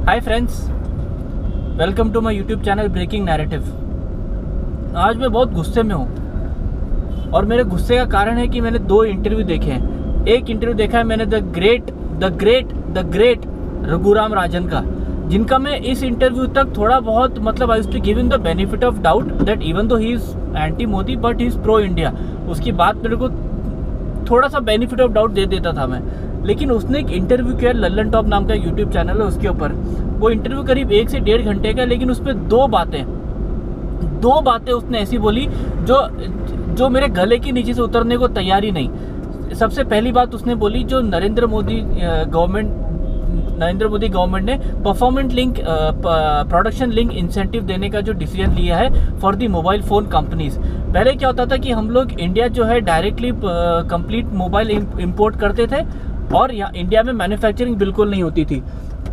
Hi friends, welcome to my YouTube channel breaking narrative. आज मैं बहुत गुस्से में हूँ और मेरे गुस्से का कारण है कि मैंने दो इंटरव्यू देखे हैं। एक इंटरव्यू देखा है मैंने द ग्रेट रघुराम राजन का, जिनका मैं इस इंटरव्यू तक थोड़ा बहुत I used to give him the benefit of doubt that even though he is anti Modi but he is pro India. उसकी बात मेरे को थोड़ा सा बेनिफिट ऑफ डाउट दे देता था मैं, लेकिन उसने एक इंटरव्यू किया, लल्लन टॉप नाम का यूट्यूब चैनल है उसके ऊपर। वो इंटरव्यू करीब 1 से 1.5 घंटे का, लेकिन उस पर दो बातें उसने ऐसी बोली जो मेरे गले के नीचे से उतरने को तैयार ही नहीं। सबसे पहली बात उसने बोली, जो नरेंद्र मोदी गवर्नमेंट ने performance link production link incentive देने का जो डिसीजन लिया है for the mobile phone companies. पहले क्या होता था कि हम लोग इंडिया जो है डायरेक्टली कंप्लीट मोबाइल इंपोर्ट करते थे और यहाँ इंडिया में मैन्युफैक्चरिंग बिल्कुल नहीं होती थी।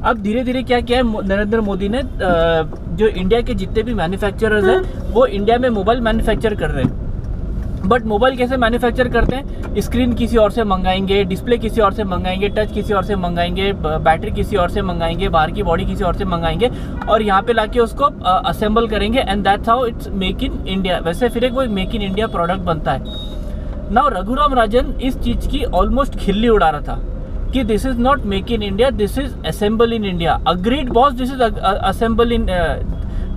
अब धीरे धीरे क्या किया है नरेंद्र मोदी ने, जो इंडिया के जितने भी मैन्युफैक्चरर्स हैं वो इंडिया में मोबाइल मैन्युफैक्चर कर रहे हैं। बट मोबाइल कैसे मैन्युफैक्चर करते हैं? स्क्रीन किसी और से मंगाएंगे, डिस्प्ले किसी और से मंगाएंगे, टच किसी और से मंगाएंगे, बैटरी किसी और से मंगाएंगे, बाहर की बॉडी किसी और से मंगाएंगे और यहाँ पे लाके उसको असेंबल करेंगे and that's how it's make in India. वैसे फिर एक वो मेक इन इंडिया प्रोडक्ट बनता है। नाउ रघुराम राजन इस चीज़ की ऑलमोस्ट खिल्ली उड़ा रहा था कि this is not make in India, this is assemble in India. Agreed boss, this is assemble in,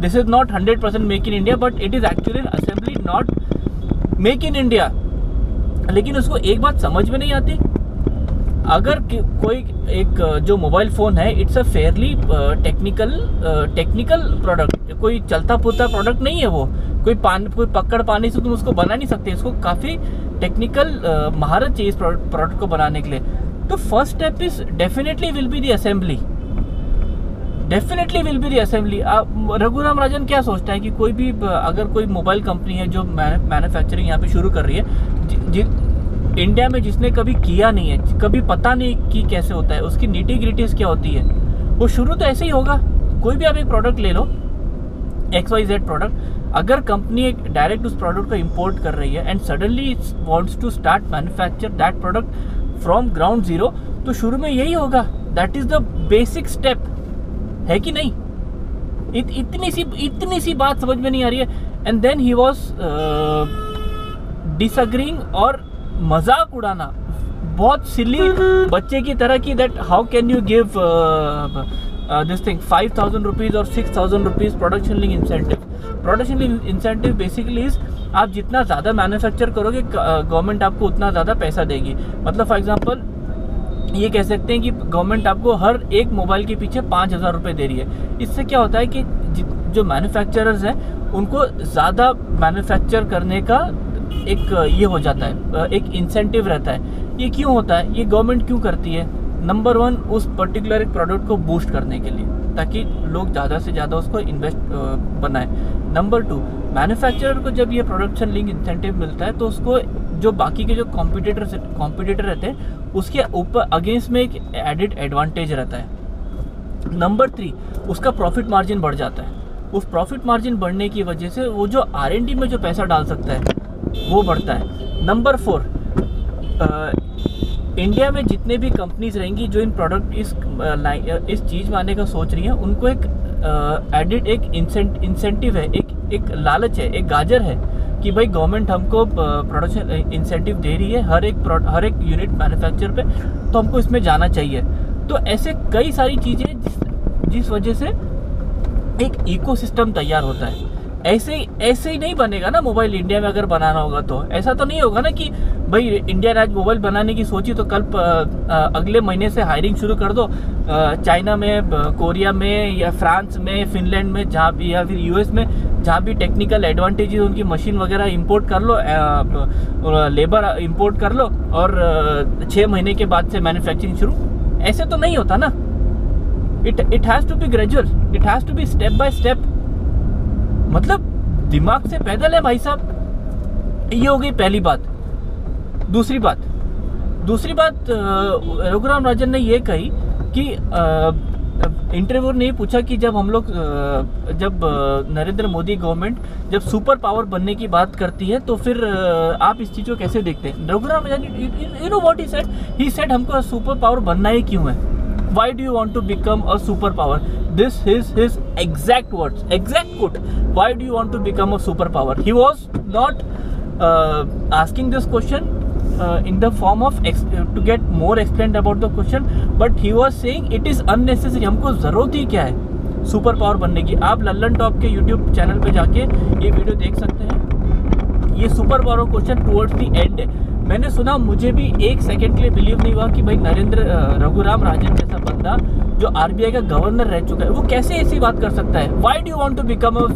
this is not 100% make in India but it is actually assembly not make in India. लेकिन उसको एक बात समझ में नहीं आती, अगर कोई एक जो मोबाइल फ़ोन है it's a fairly technical product, कोई चलता पुलता प्रोडक्ट नहीं है वो, कोई पकड़ पानी से तुम उसको बना नहीं सकते। इसको काफ़ी टेक्निकल महारत चाहिए इस प्रोडक्ट को बनाने के लिए। तो first step is definitely will be the assembly, Raghuram Rajan क्या सोचता है कि कोई भी अगर कोई मोबाइल कंपनी है जो मैन्युफैक्चरिंग यहाँ पे शुरू कर रही है इंडिया में, जिसने कभी किया नहीं है, कभी पता नहीं कि कैसे होता है, उसकी नीटी ग्रिटीज क्या होती है, वो शुरू तो ऐसे ही होगा। कोई भी आप एक प्रोडक्ट ले लो, XYZ प्रोडक्ट, अगर कंपनी एक डायरेक्ट उस प्रोडक्ट को इम्पोर्ट कर रही है and suddenly it's wants to start manufacture that product from ground zero, तो शुरू में यही होगा। That is the basic step, है कि नहीं? इतनी सी बात समझ में नहीं आ रही है। And then he was disagreeing और मजाक उड़ाना बहुत सिली बच्चे की तरह की, that how can you give this thing 5,000 rupees और 6,000 rupees production link incentive. Production link incentive basically is, आप जितना ज़्यादा मैन्युफैक्चर करोगे गवर्नमेंट आपको उतना ज़्यादा पैसा देगी। मतलब फॉर एग्जांपल ये कह सकते हैं कि गवर्नमेंट आपको हर एक मोबाइल के पीछे 5,000 रुपये दे रही है। इससे क्या होता है कि जो मैन्युफैक्चरर्स हैं उनको ज़्यादा मैन्युफैक्चर करने का एक ये हो जाता है, एक इंसेंटिव रहता है। ये क्यों होता है? ये गवर्नमेंट क्यों करती है? नंबर 1, उस पर्टिकुलर एक प्रोडक्ट को बूस्ट करने के लिए, ताकि लोग ज़्यादा से ज़्यादा उसको इन्वेस्ट बनाएं। नंबर 2, मैन्युफैक्चरर को जब ये प्रोडक्शन लिंक इंसेंटिव मिलता है तो उसको जो बाकी के जो कॉम्पिटिटर रहते हैं उसके ऊपर अगेंस्ट में एक एडिड एडवांटेज रहता है। नंबर 3, उसका प्रॉफिट मार्जिन बढ़ जाता है। उस प्रॉफिट मार्जिन बढ़ने की वजह से वो जो R&D में जो पैसा डाल सकता है वो बढ़ता है। नंबर 4, इंडिया में जितने भी कंपनीज रहेंगी जो इन प्रोडक्ट इस चीज़ में आने का सोच रही हैं, उनको एक एडिड एक इंसेंटिव है, एक लालच है, एक गाजर है कि भाई गवर्नमेंट हमको प्रोडक्शन इंसेंटिव दे रही है हर एक यूनिट मैन्युफैक्चर पे, तो हमको इसमें जाना चाहिए। तो ऐसे कई सारी चीज़ें जिस वजह से एक इकोसिस्टम तैयार होता है। ऐसे ही नहीं बनेगा ना मोबाइल इंडिया में। अगर बनाना होगा तो ऐसा तो नहीं होगा ना कि भाई इंडिया ने आज मोबाइल बनाने की सोची तो कल अगले महीने से हायरिंग शुरू कर दो चाइना में, कोरिया में या फ्रांस में, फिनलैंड में, जहाँ भी, या फिर US में, जहाँ भी टेक्निकल एडवांटेजेस उनकी मशीन वगैरह इंपोर्ट कर लो, लेबर इंपोर्ट कर लो और 6 महीने के बाद से मैन्युफैक्चरिंग शुरू। ऐसे तो नहीं होता ना। It has to be gradual, it has to be step by step. मतलब दिमाग से पैदल है भाई साहब। ये हो गई पहली बात। दूसरी बात रघुराम राजन ने ये कही कि इंटरव्यूअर ने पूछा कि जब हम लोग नरेंद्र मोदी गवर्नमेंट जब सुपर पावर बनने की बात करती है तो फिर आप इस चीज़ को कैसे देखते हैं? Raghuram Rajan, you know what he said हमको सुपर पावर बनना ही क्यों है? Why do you want to become a superpower? this is his exact words, exact quote. Why do you want to become a superpower? He was not asking this question in the form of to get more explained about the question, but he was saying it is unnecessary. हमको जरूरत ही क्या है super power बनने की? आप Lallan top के YouTube channel पे जाके ये वीडियो देख सकते हैं। ये super power question towards the end मैंने सुना, मुझे भी एक सेकंड के लिए बिलीव नहीं हुआ कि भाई रघुराम राजन जैसा बंदा जो आरबीआई का गवर्नर रह चुका है वो कैसे ऐसी बात कर सकता है। Why do you want to become a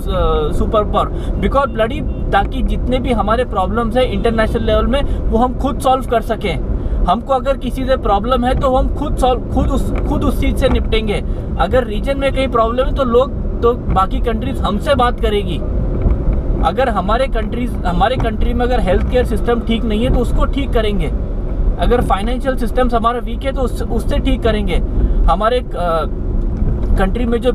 super power? Because bloody, ताकि जितने भी हमारे प्रॉब्लम्स है इंटरनेशनल लेवल में वो हम खुद सॉल्व कर सकें। हमको अगर किसी से प्रॉब्लम है तो हम खुद उस चीज से निपटेंगे। अगर रीजन में कहीं प्रॉब्लम है तो बाकी कंट्रीज हमसे बात करेगी। अगर हमारे कंट्री में अगर हेल्थ केयर सिस्टम ठीक नहीं है तो उसको ठीक करेंगे। अगर फाइनेंशियल सिस्टम्स हमारा वीक है तो उससे ठीक करेंगे। हमारे कंट्री में जो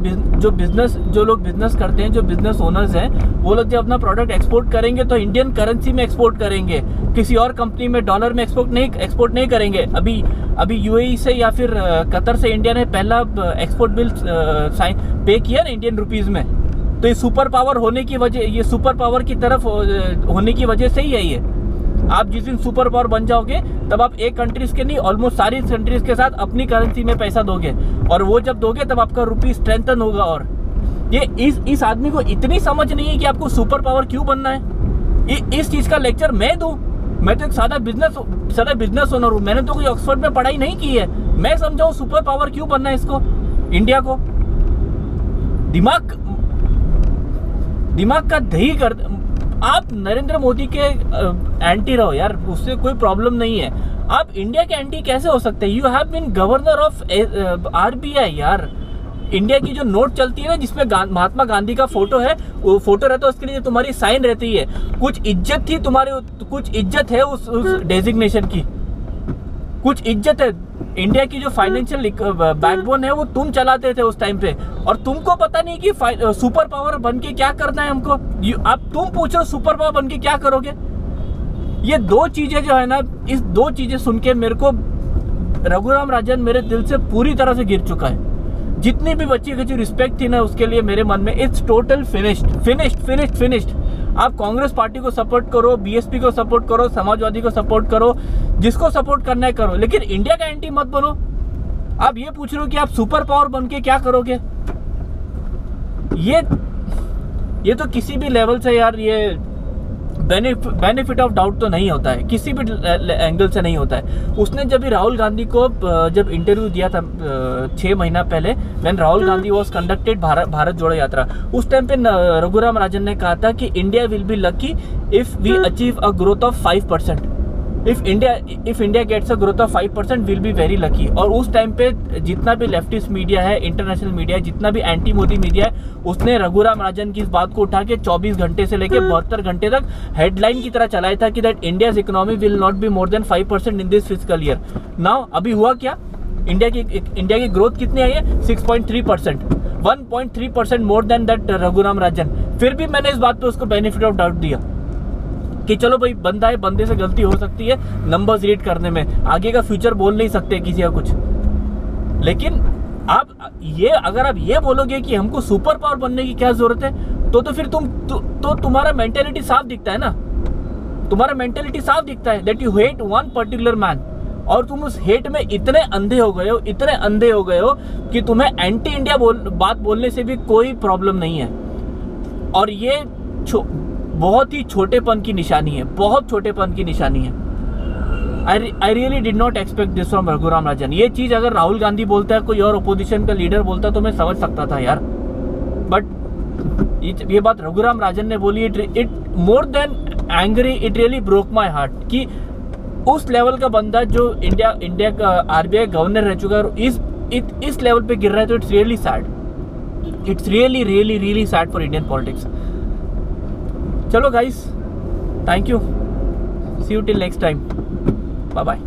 लोग बिजनेस करते हैं, जो बिजनेस ओनर्स हैं, वो लोग जब अपना प्रोडक्ट एक्सपोर्ट करेंगे तो इंडियन करेंसी में एक्सपोर्ट करेंगे, किसी और कंपनी में डॉलर में एक्सपोर्ट नहीं करेंगे। अभी यूएई से या फिर कतर से इंडिया ने पहला एक्सपोर्ट बिल पे किया ना इंडियन रुपीज में। तो ये सुपर पावर होने की वजह, ये सुपर पावर की तरफ होने की वजह से ही है ये। आप जिस दिन सुपर पावर बन जाओगे तब आप एक कंट्रीज के नहीं, ऑलमोस्ट सारी कंट्रीज के साथ अपनी करेंसी में पैसा दोगे, और वो जब दोगे तब आपका रुपी स्ट्रेंथन होगा। और ये इस आदमी को इतनी समझ नहीं है कि आपको सुपर पावर क्यों बनना है। इस चीज का लेक्चर मैं दूं? मैं तो एक सादा बिजनेस ओनर हूं, मैंने तो कोई ऑक्सफोर्ड में पढ़ाई नहीं की है। मैं समझाऊं सुपर पावर क्यों बनना है इसको, इंडिया को? दिमाग का दही कर। आप नरेंद्र मोदी के एंटी रहो यार, उससे कोई प्रॉब्लम नहीं है। आप इंडिया के एंटी कैसे हो सकते हैं? You have been governor of RBI यार। इंडिया की जो नोट चलती है ना, जिसमें महात्मा गांधी का फोटो है, वो फोटो रहता है, उसके लिए तुम्हारी साइन रहती है। कुछ इज्जत थी तुम्हारे, कुछ इज्जत है उस डेजिग्नेशन की, कुछ इज्जत है। इंडिया की जो फाइनेंशियल बैकबोन है वो तुम चलाते थे उस टाइम पे, और तुमको पता नहीं कि सुपर पावर बन के क्या करना है हमको। अब तुम पूछो सुपर पावर बन के क्या करोगे? ये दो चीजें जो है ना, इस दो चीजें सुन के मेरे को रघुराम राजन मेरे दिल से पूरी तरह से गिर चुका है। जितनी भी बच्ची की रिस्पेक्ट थी ना उसके लिए मेरे मन में, इट्स टोटल फिनिश्ड। आप कांग्रेस पार्टी को सपोर्ट करो, बीएसपी को सपोर्ट करो, समाजवादी को सपोर्ट करो, जिसको सपोर्ट करना है करो, लेकिन इंडिया का एंटी मत बनो। आप ये पूछ रहे हो कि आप सुपर पावर बन के क्या करोगे? ये तो किसी भी लेवल से यार, ये बेनिफिट ऑफ डाउट तो नहीं होता है, किसी भी एंगल से नहीं होता है। उसने जब भी राहुल गांधी को जब इंटरव्यू दिया था 6 महीना पहले, when Rahul Gandhi was conducted Bharat जोड़ो यात्रा, उस टाइम पे रघुराम राजन ने कहा था कि India will be lucky if we achieve a growth of 5%। If India gets a growth of 5% will be very lucky. और उस टाइम पे जितना भी लेफ्टिस्ट मीडिया है, इंटरनेशनल मीडिया है, जितना भी एंटी मोदी मीडिया है, उसने रघुराम राजन की इस बात को उठा के 24 घंटे से लेकर 72 घंटे तक हेडलाइन की तरह चलाया था कि that India's economy will not be more than 5% in this fiscal year. Now अभी हुआ क्या? इंडिया की ग्रोथ कितनी आई है? 6.3%, 1.3% more than that Raghuram Rajan. फिर भी मैंने इस बात पे उसको बेनिफिट ऑफ डाउट दिया कि चलो भाई, बंदा है, बंदे से गलती हो सकती है नंबर्स रीड करने में, आगे का फ्यूचर बोल नहीं सकते किसी का कुछ। लेकिन अगर आप ये बोलोगे कि हमको सुपर पावर बनने की क्या जरूरत है, तो फिर तुम्हारा मेंटेलिटी साफ दिखता है ना, तुम्हारा मेंटेलिटी साफ दिखता है that you hate one particular man, और तुम उस हेट में इतने अंधे हो गए हो कि तुम्हें एंटी इंडिया बात बोलने से भी कोई प्रॉब्लम नहीं है। और ये बहुत ही छोटेपन की निशानी है, बहुत छोटेपन की निशानी है। I really did not expect this from Raghuram Rajan. ये चीज अगर राहुल गांधी बोलता है, कोई और ओपोजिशन का लीडर बोलता तो मैं समझ सकता था यार, बट ये बात रघुराम राजन ने बोली, it more than angry, it really broke my heart कि उस लेवल का बंदा जो इंडिया का आरबीआई गवर्नर रह चुका है इस लेवल पे गिर रहा है, तो it's really sad. It's really sad for Indian politics. चलो guys, thank you, see you till next time, bye bye.